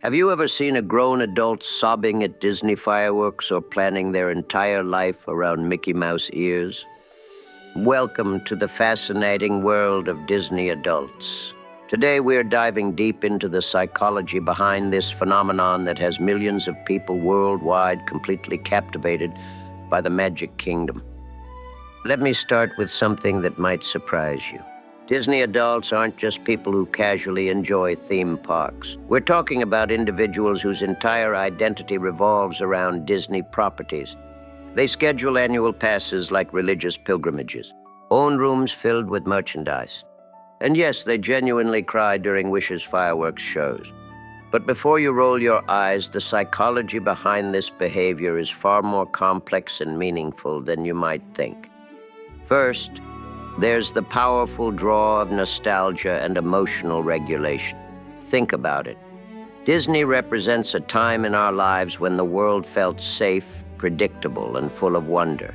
Have you ever seen a grown adult sobbing at Disney fireworks or planning their entire life around Mickey Mouse ears? Welcome to the fascinating world of Disney adults. Today we're diving deep into the psychology behind this phenomenon that has millions of people worldwide completely captivated by the Magic Kingdom. Let me start with something that might surprise you. Disney adults aren't just people who casually enjoy theme parks. We're talking about individuals whose entire identity revolves around Disney properties. They schedule annual passes like religious pilgrimages, own rooms filled with merchandise. And yes, they genuinely cry during Wish's fireworks shows. But before you roll your eyes, the psychology behind this behavior is far more complex and meaningful than you might think. First, there's the powerful draw of nostalgia and emotional regulation. Think about it. Disney represents a time in our lives when the world felt safe, predictable, and full of wonder.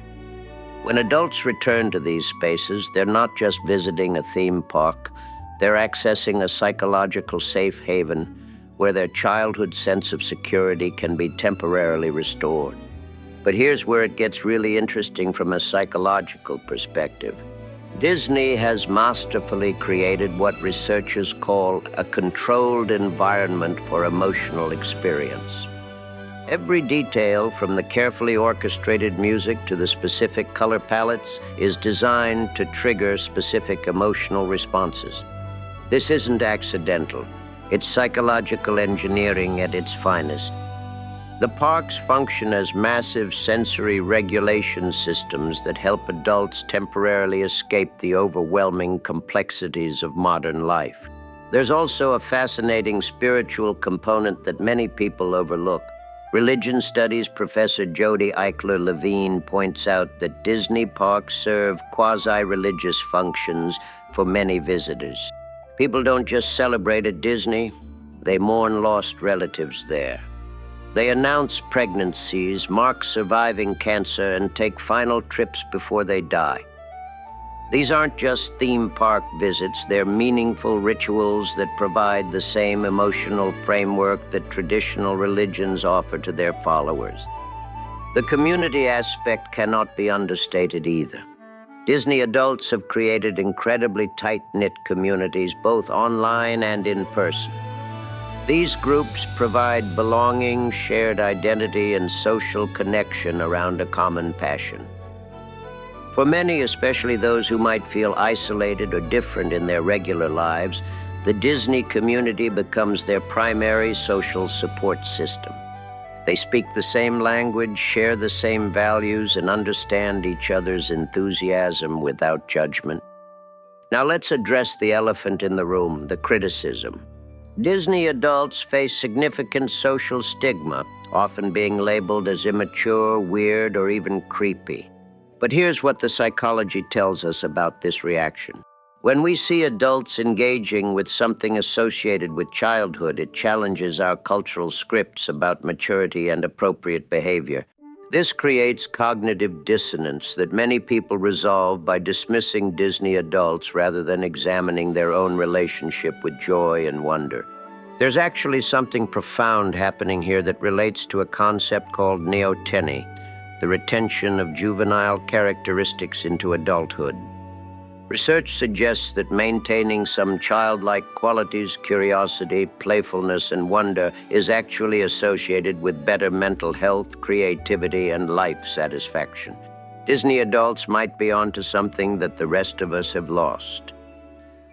When adults return to these spaces, they're not just visiting a theme park, they're accessing a psychological safe haven where their childhood sense of security can be temporarily restored. But here's where it gets really interesting from a psychological perspective. Disney has masterfully created what researchers call a controlled environment for emotional experience. Every detail, from the carefully orchestrated music to the specific color palettes, is designed to trigger specific emotional responses. This isn't accidental. It's psychological engineering at its finest. The parks function as massive sensory regulation systems that help adults temporarily escape the overwhelming complexities of modern life. There's also a fascinating spiritual component that many people overlook. Religion studies professor Jody Eichler-Levine points out that Disney parks serve quasi-religious functions for many visitors. People don't just celebrate at Disney, they mourn lost relatives there. They announce pregnancies, mark surviving cancer, and take final trips before they die. These aren't just theme park visits, they're meaningful rituals that provide the same emotional framework that traditional religions offer to their followers. The community aspect cannot be understated either. Disney adults have created incredibly tight-knit communities, both online and in person. These groups provide belonging, shared identity, and social connection around a common passion. For many, especially those who might feel isolated or different in their regular lives, the Disney community becomes their primary social support system. They speak the same language, share the same values, and understand each other's enthusiasm without judgment. Now let's address the elephant in the room, the criticism. Disney adults face significant social stigma, often being labeled as immature, weird, or even creepy. But here's what the psychology tells us about this reaction. When we see adults engaging with something associated with childhood, it challenges our cultural scripts about maturity and appropriate behavior. This creates cognitive dissonance that many people resolve by dismissing Disney adults rather than examining their own relationship with joy and wonder. There's actually something profound happening here that relates to a concept called neoteny, the retention of juvenile characteristics into adulthood. Research suggests that maintaining some childlike qualities, curiosity, playfulness, and wonder is actually associated with better mental health, creativity, and life satisfaction. Disney adults might be onto something that the rest of us have lost.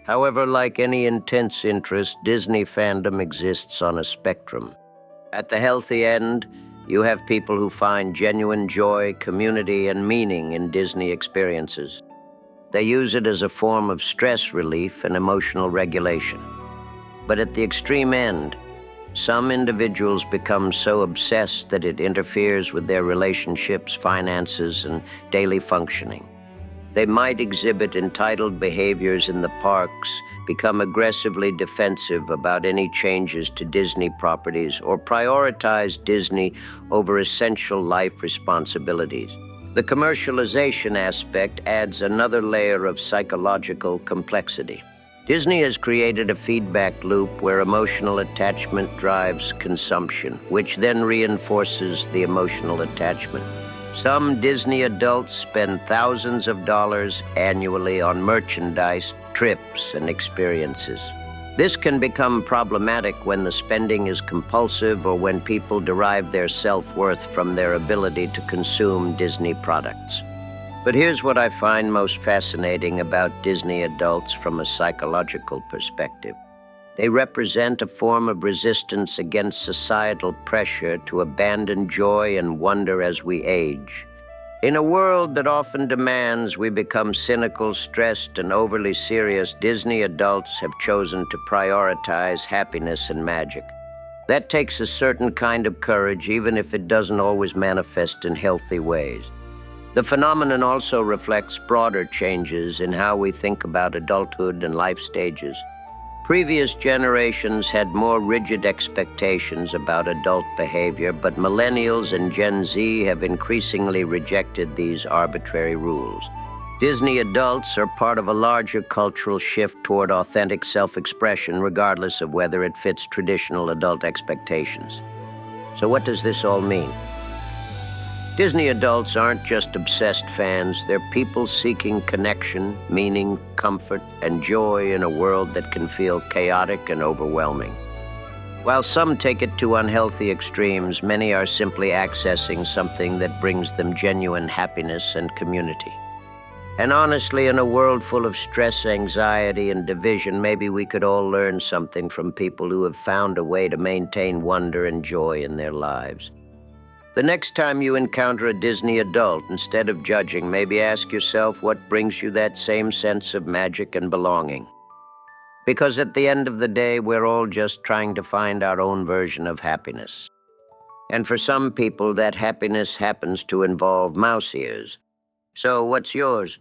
However, like any intense interest, Disney fandom exists on a spectrum. At the healthy end, you have people who find genuine joy, community, and meaning in Disney experiences. They use it as a form of stress relief and emotional regulation. But at the extreme end, some individuals become so obsessed that it interferes with their relationships, finances, and daily functioning. They might exhibit entitled behaviors in the parks, become aggressively defensive about any changes to Disney properties, or prioritize Disney over essential life responsibilities. The commercialization aspect adds another layer of psychological complexity. Disney has created a feedback loop where emotional attachment drives consumption, which then reinforces the emotional attachment. Some Disney adults spend thousands of dollars annually on merchandise, trips, and experiences. This can become problematic when the spending is compulsive or when people derive their self-worth from their ability to consume Disney products. But here's what I find most fascinating about Disney adults from a psychological perspective. They represent a form of resistance against societal pressure to abandon joy and wonder as we age. In a world that often demands we become cynical, stressed, and overly serious, Disney adults have chosen to prioritize happiness and magic. That takes a certain kind of courage, even if it doesn't always manifest in healthy ways. The phenomenon also reflects broader changes in how we think about adulthood and life stages. Previous generations had more rigid expectations about adult behavior, but millennials and Gen Z have increasingly rejected these arbitrary rules. Disney adults are part of a larger cultural shift toward authentic self-expression, regardless of whether it fits traditional adult expectations. So what does this all mean? Disney adults aren't just obsessed fans, they're people seeking connection, meaning, comfort, and joy in a world that can feel chaotic and overwhelming. While some take it to unhealthy extremes, many are simply accessing something that brings them genuine happiness and community. And honestly, in a world full of stress, anxiety, and division, maybe we could all learn something from people who have found a way to maintain wonder and joy in their lives. The next time you encounter a Disney adult, instead of judging, maybe ask yourself what brings you that same sense of magic and belonging. Because at the end of the day, we're all just trying to find our own version of happiness. And for some people, that happiness happens to involve mouse ears. So what's yours?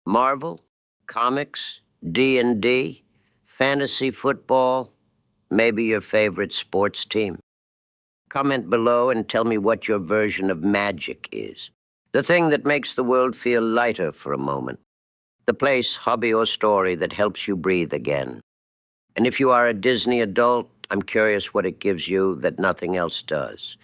Marvel? Comics? D&D? Fantasy football? Maybe your favorite sports team? Comment below and tell me what your version of magic is. The thing that makes the world feel lighter for a moment. The place, hobby, or story that helps you breathe again. And if you are a Disney adult, I'm curious what it gives you that nothing else does.